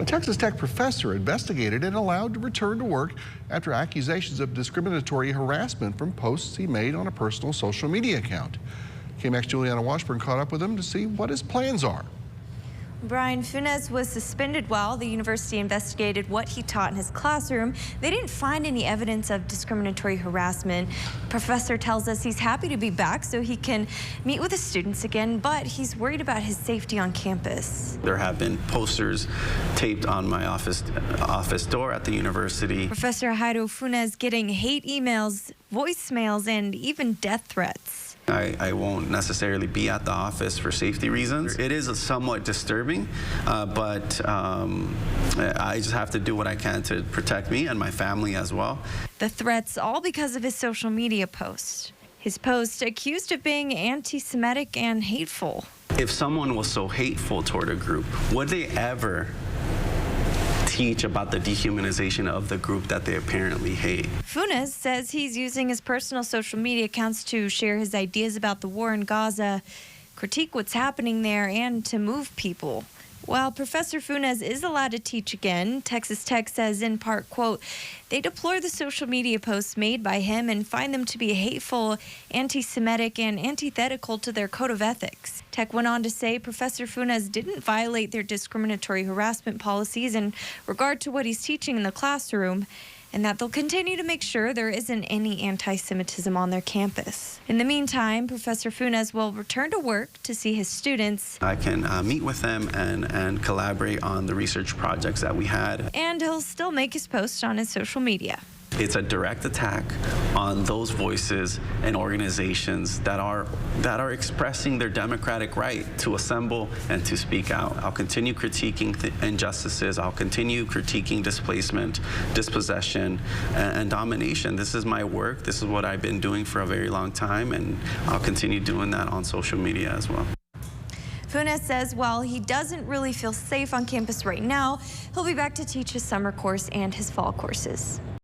A Texas Tech professor investigated and allowed to return to work after accusations of discriminatory harassment from posts he made on a personal social media account. KMAX Juliana Washburn caught up with him to see what his plans are. Jairo Funez was suspended while the university investigated what he taught in his classroom. They didn't find any evidence of discriminatory harassment. Professor tells us he's happy to be back so he can meet with his students again, but he's worried about his safety on campus. There have been posters taped on my office door at the university. Professor Jairo Funez getting hate emails, voicemails, and even death threats. I won't necessarily be at the office for safety reasons. It is somewhat disturbing, but I just have to do what I can to protect me and my family as well. The threats all because of his social media post. His post accused of being anti-Semitic and hateful. If someone was so hateful toward a group, would they ever teach about the dehumanization of the group that they apparently hate? Funez says he's using his personal social media accounts to share his ideas about the war in Gaza, critique what's happening there, and to move people. While Professor Funez is allowed to teach again, Texas Tech says in part, quote, they deplore the social media posts made by him and find them to be hateful, anti-Semitic, and antithetical to their code of ethics. Tech went on to say Professor Funez didn't violate their discriminatory harassment policies in regard to what he's teaching in the classroom, and that they'll continue to make sure there isn't any anti-Semitism on their campus. In the meantime, Professor Funez will return to work to see his students. I can meet with them and collaborate on the research projects that we had. And he'll still make his posts on his social media. It's a direct attack on those voices and organizations that are expressing their democratic right to assemble and to speak out. I'll continue critiquing injustices. I'll continue critiquing displacement, dispossession, and domination. This is my work. This is what I've been doing for a very long time, and I'll continue doing that on social media as well. Funez says while he doesn't really feel safe on campus right now, he'll be back to teach his summer course and his fall courses.